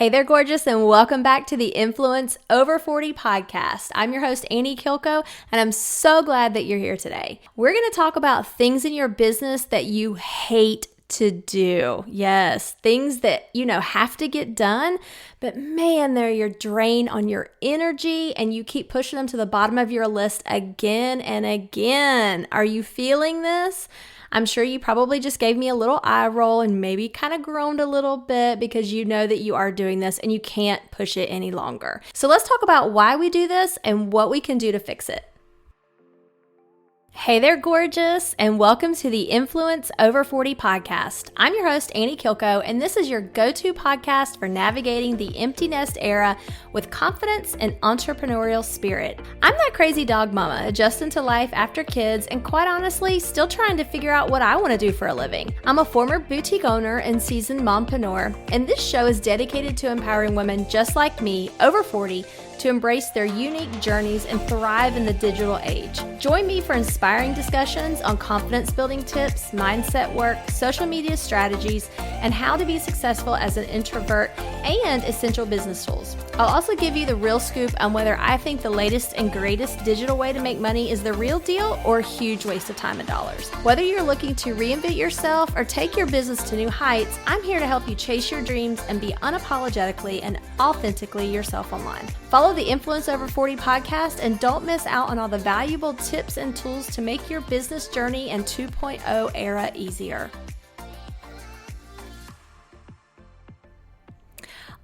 Hey there, gorgeous, and welcome back to the Influence Over 40 podcast. I'm your host, Annie Kilko, and I'm so glad that you're here today. We're going to talk about things in your business that you hate to do. Yes, things that, have to get done, but man, they're your drain on your energy, and you keep pushing them to the bottom of your list again and again. Are you feeling this? I'm sure you probably just gave me a little eye roll and maybe kind of groaned a little bit because you know that you are doing this and you can't push it any longer. So let's talk about why we do this and what we can do to fix it. Hey there, gorgeous, and welcome to the Influence Over 40 podcast. I'm your host, Annie Kilko, and this is your go-to podcast for navigating the empty nest era with confidence and entrepreneurial spirit. I'm that crazy dog mama adjusting to life after kids and quite honestly, still trying to figure out what I want to do for a living. I'm a former boutique owner and seasoned mompreneur, and this show is dedicated to empowering women just like me, over 40, to embrace their unique journeys and thrive in the digital age. Join me for inspiring discussions on confidence-building tips, mindset work, social media strategies, and how to be successful as an introvert and essential business tools. I'll also give you the real scoop on whether I think the latest and greatest digital way to make money is the real deal or a huge waste of time and dollars. Whether you're looking to reinvent yourself or take your business to new heights, I'm here to help you chase your dreams and be unapologetically and authentically yourself online. Follow the Influence Over 40 podcast and don't miss out on all the valuable tips and tools to make your business journey and 2.0 era easier.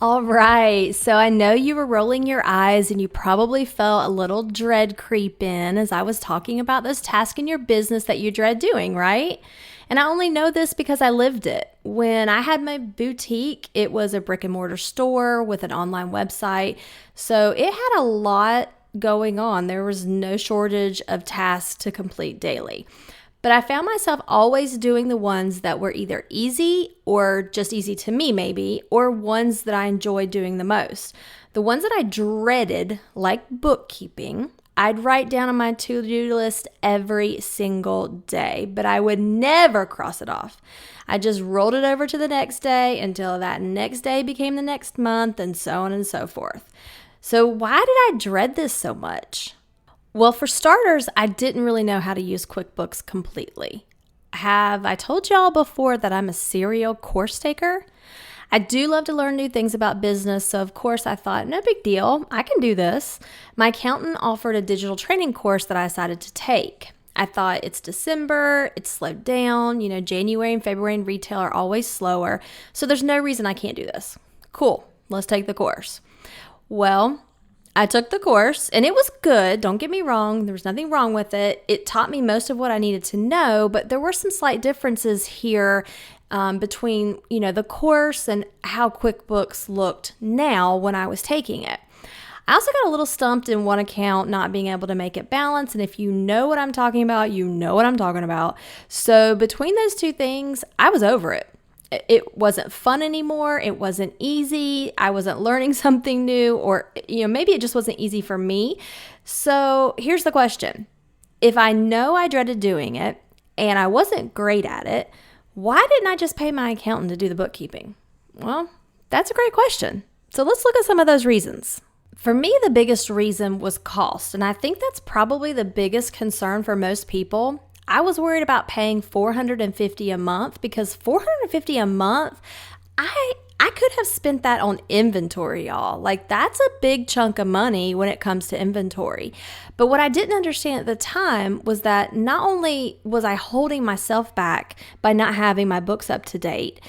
All right, so I know you were rolling your eyes and you probably felt a little dread creep in as I was talking about those tasks in your business that you dread doing, right? And I only know this because I lived it. When I had my boutique, it was a brick and mortar store with an online website. So it had a lot going on. There was no shortage of tasks to complete daily. But I found myself always doing the ones that were either easy or just easy to me maybe, or ones that I enjoyed doing the most. The ones that I dreaded, like bookkeeping, I'd write down on my to-do list every single day, but I would never cross it off. I just rolled it over to the next day until that next day became the next month and so on and so forth. So why did I dread this so much? Well, for starters, I didn't really know how to use QuickBooks completely. Have I told y'all before that I'm a serial course taker? I do love to learn new things about business, so of course I thought, no big deal, I can do this. My accountant offered a digital training course that I decided to take. I thought it's December, it's slowed down, January and February in retail are always slower, so there's no reason I can't do this. Cool, let's take the course. Well, I took the course and it was good. Don't get me wrong. There was nothing wrong with it. It taught me most of what I needed to know, but there were some slight differences here between, the course and how QuickBooks looked now when I was taking it. I also got a little stumped in one account not being able to make it balance. And if you know what I'm talking about, you know what I'm talking about. So between those two things, I was over it. It wasn't fun anymore. It wasn't easy. I wasn't learning something new, or, maybe it just wasn't easy for me. So here's the question. If I know I dreaded doing it and I wasn't great at it, why didn't I just pay my accountant to do the bookkeeping? Well, that's a great question. So let's look at some of those reasons. For me, the biggest reason was cost. And I think that's probably the biggest concern for most people. I was worried about paying $450 a month because $450 a month, I could have spent that on inventory, y'all. Like, that's a big chunk of money when it comes to inventory. But what I didn't understand at the time was that not only was I holding myself back by not having my books up to date,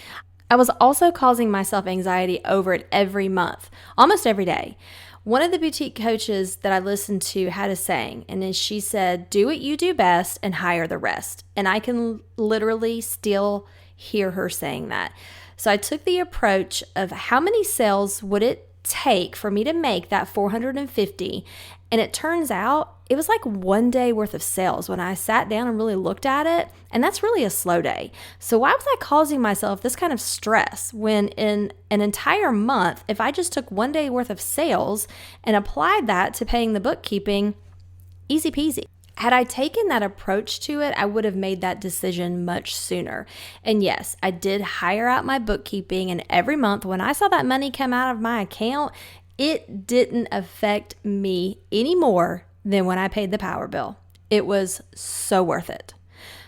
I was also causing myself anxiety over it every month, almost every day. One of the boutique coaches that I listened to had a saying, and then she said, do what you do best and hire the rest. And I can literally still hear her saying that. So I took the approach of how many sales would it take for me to make that $450, and it turns out it was like 1 day worth of sales when I sat down and really looked at it, and that's really a slow day. So why was I causing myself this kind of stress when in an entire month, if I just took 1 day worth of sales and applied that to paying the bookkeeping, easy peasy. Had I taken that approach to it, I would have made that decision much sooner. And yes, I did hire out my bookkeeping, and every month when I saw that money come out of my account, it didn't affect me any more than when I paid the power bill. It was so worth it.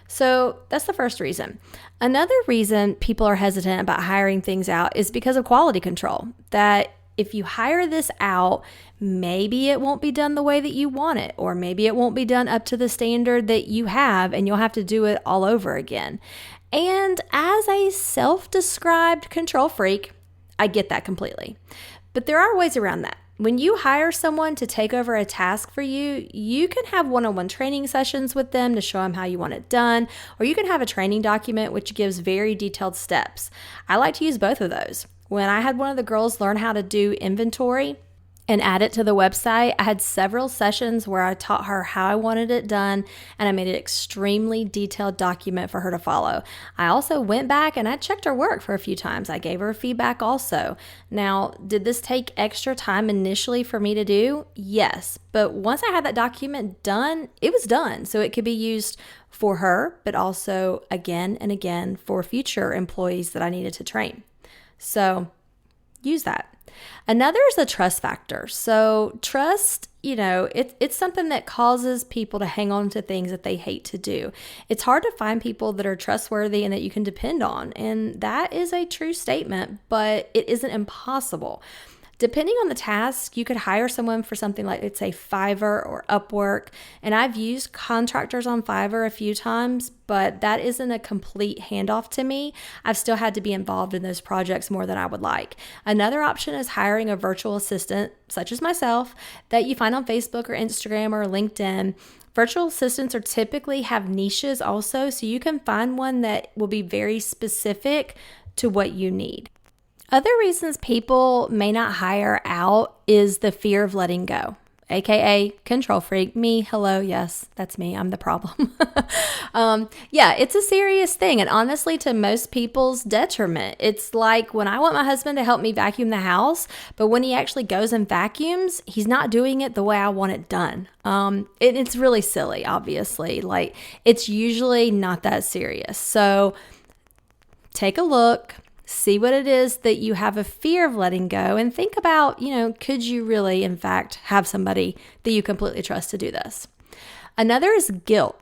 So that's the first reason. Another reason people are hesitant about hiring things out is because of quality control. That if you hire this out, maybe it won't be done the way that you want it, or maybe it won't be done up to the standard that you have, and you'll have to do it all over again. And as a self-described control freak, I get that completely. But there are ways around that. When you hire someone to take over a task for you, you can have one-on-one training sessions with them to show them how you want it done, or you can have a training document which gives very detailed steps. I like to use both of those. When I had one of the girls learn how to do inventory and add it to the website, I had several sessions where I taught her how I wanted it done, and I made an extremely detailed document for her to follow. I also went back and I checked her work for a few times. I gave her feedback also. Now, did this take extra time initially for me to do? Yes, but once I had that document done, it was done. So it could be used for her, but also again and again for future employees that I needed to train. So use that. Another is the trust factor. So trust, it's something that causes people to hang on to things that they hate to do. It's hard to find people that are trustworthy and that you can depend on. And that is a true statement, but it isn't impossible. Depending on the task, you could hire someone for something like, let's say, Fiverr or Upwork. And I've used contractors on Fiverr a few times, but that isn't a complete handoff to me. I've still had to be involved in those projects more than I would like. Another option is hiring a virtual assistant, such as myself, that you find on Facebook or Instagram or LinkedIn. Virtual assistants are typically have niches also, so you can find one that will be very specific to what you need. Other reasons people may not hire out is the fear of letting go, aka control freak. Me, hello, yes, that's me. I'm the problem. It's a serious thing, and honestly, to most people's detriment. It's like when I want my husband to help me vacuum the house, but when he actually goes and vacuums, he's not doing it the way I want it done. It's really silly, obviously. Like, it's usually not that serious. So take a look. See what it is that you have a fear of letting go, and think about, could you really, in fact, have somebody that you completely trust to do this? Another is guilt.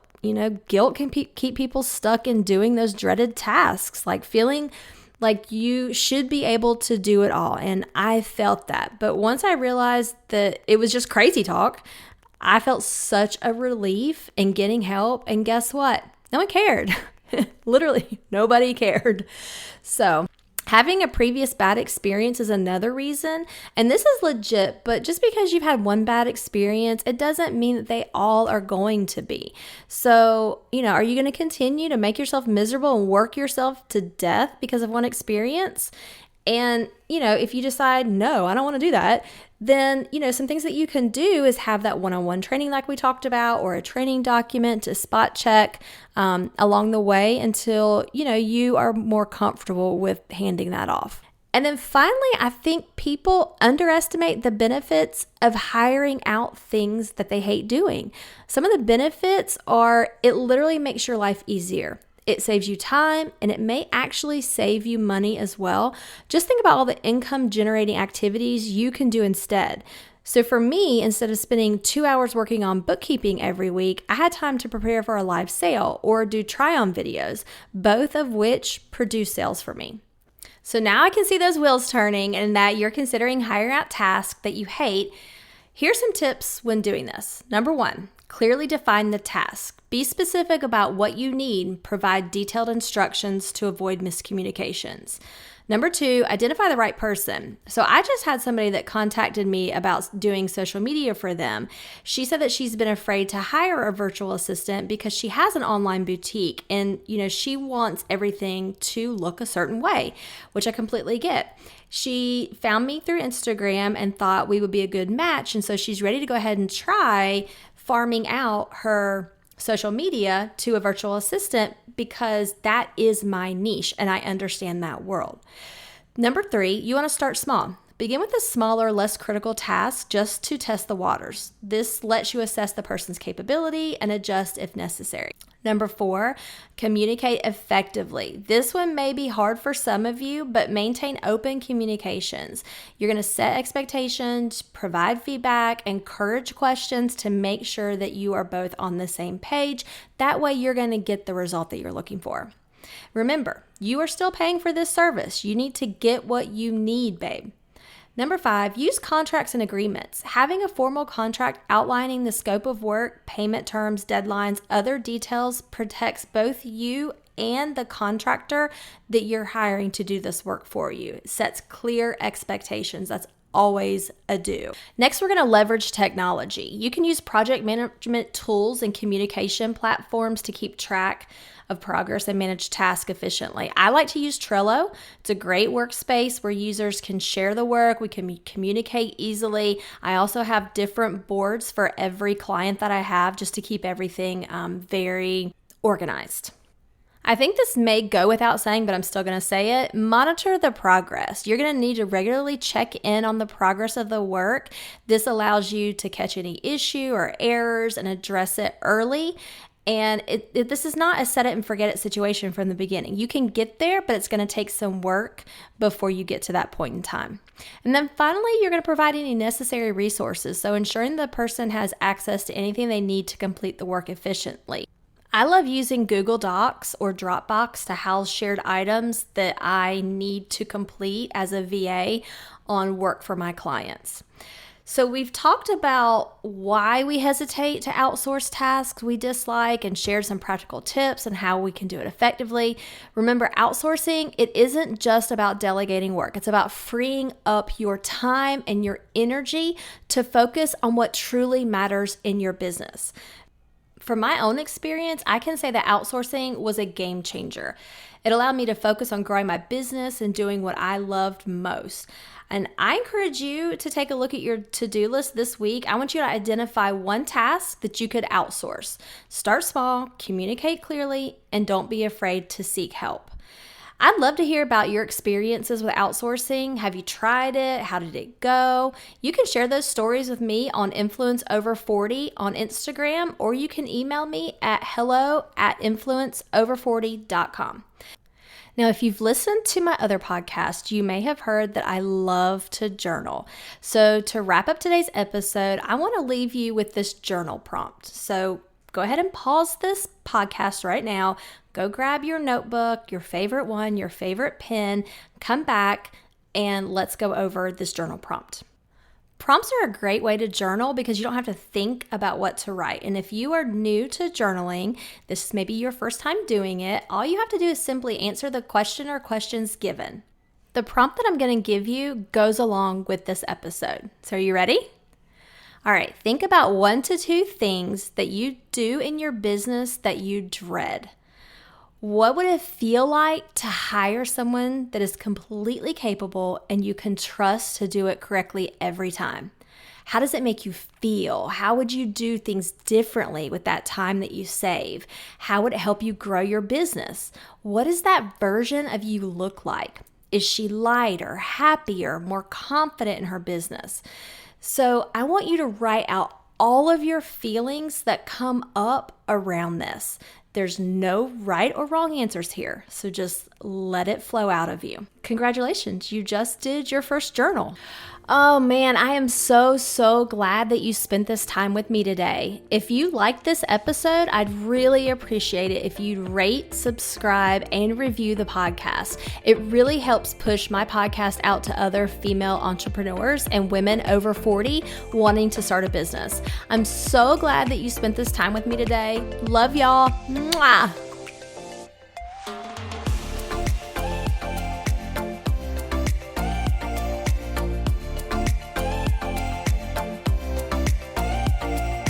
Guilt can keep people stuck in doing those dreaded tasks, like feeling like you should be able to do it all. And I felt that. But once I realized that it was just crazy talk, I felt such a relief in getting help. And guess what? No one cared. Literally, nobody cared. So having a previous bad experience is another reason. And this is legit, but just because you've had one bad experience, it doesn't mean that they all are going to be. So, are you going to continue to make yourself miserable and work yourself to death because of one experience? And, if you decide, no, I don't want to do that, then, some things that you can do is have that one-on-one training like we talked about, or a training document to spot check along the way until, you are more comfortable with handing that off. And then finally, I think people underestimate the benefits of hiring out things that they hate doing. Some of the benefits are it literally makes your life easier. It saves you time, and it may actually save you money as well. Just think about all the income generating activities you can do instead. So for me, instead of spending 2 hours working on bookkeeping every week, I had time to prepare for a live sale or do try-on videos, both of which produce sales for me. So now I can see those wheels turning and that you're considering hiring out tasks that you hate. Here's some tips when doing this. Number 1, clearly define the task. Be specific about what you need. Provide detailed instructions to avoid miscommunications. Number 2, identify the right person. So I just had somebody that contacted me about doing social media for them. She said that she's been afraid to hire a virtual assistant because she has an online boutique and, she wants everything to look a certain way, which I completely get. She found me through Instagram and thought we would be a good match. And so she's ready to go ahead and try farming out her social media to a virtual assistant because that is my niche and I understand that world. Number 3, you want to start small. Begin with a smaller, less critical task just to test the waters. This lets you assess the person's capability and adjust if necessary. Number 4, communicate effectively. This one may be hard for some of you, but maintain open communications. You're going to set expectations, provide feedback, encourage questions to make sure that you are both on the same page. That way you're going to get the result that you're looking for. Remember, you are still paying for this service. You need to get what you need, babe. Number 5, use contracts and agreements. Having a formal contract outlining the scope of work, payment terms, deadlines, other details protects both you and the contractor that you're hiring to do this work for you. It sets clear expectations. That's always a do. Next, we're going to leverage technology. You can use project management tools and communication platforms to keep track of progress and manage tasks efficiently. I like to use Trello. It's a great workspace where users can share the work. We can communicate easily. I also have different boards for every client that I have just to keep everything very organized. I think this may go without saying, but I'm still going to say it. Monitor the progress. You're going to need to regularly check in on the progress of the work. This allows you to catch any issue or errors and address it early. And this is not a set it and forget it situation from the beginning. You can get there, but it's going to take some work before you get to that point in time. And then finally, you're going to provide any necessary resources. So ensuring the person has access to anything they need to complete the work efficiently. I love using Google Docs or Dropbox to house shared items that I need to complete as a VA on work for my clients. So we've talked about why we hesitate to outsource tasks we dislike and shared some practical tips on how we can do it effectively. Remember, outsourcing, it isn't just about delegating work. It's about freeing up your time and your energy to focus on what truly matters in your business. From my own experience, I can say that outsourcing was a game changer. It allowed me to focus on growing my business and doing what I loved most. And I encourage you to take a look at your to-do list this week. I want you to identify one task that you could outsource. Start small, communicate clearly, and don't be afraid to seek help. I'd love to hear about your experiences with outsourcing. Have you tried it? How did it go? You can share those stories with me on Influence Over 40 on Instagram, or you can email me at hello@influenceover40.com. Now, if you've listened to my other podcast, you may have heard that I love to journal. So to wrap up today's episode, I want to leave you with this journal prompt. So go ahead and pause this podcast right now. Go grab your notebook, your favorite one, your favorite pen, come back, and let's go over this journal prompt. Prompts are a great way to journal because you don't have to think about what to write. And if you are new to journaling, this is maybe your first time doing it, all you have to do is simply answer the question or questions given. The prompt that I'm going to give you goes along with this episode. So are you ready? All right, think about 1 to 2 things that you do in your business that you dread. What would it feel like to hire someone that is completely capable and you can trust to do it correctly every time? How does it make you feel? How would you do things differently with that time that you save? How would it help you grow your business? What does that version of you look like? Is she lighter, happier, more confident in her business? So I want you to write out all of your feelings that come up around this. There's no right or wrong answers here, so just let it flow out of you. Congratulations, you just did your first journal. Oh man, I am so glad that you spent this time with me today. If you liked this episode, I'd really appreciate it if you'd rate, subscribe, and review the podcast. It really helps push my podcast out to other female entrepreneurs and women over 40 wanting to start a business. I'm so glad that you spent this time with me today. Love y'all. Mwah.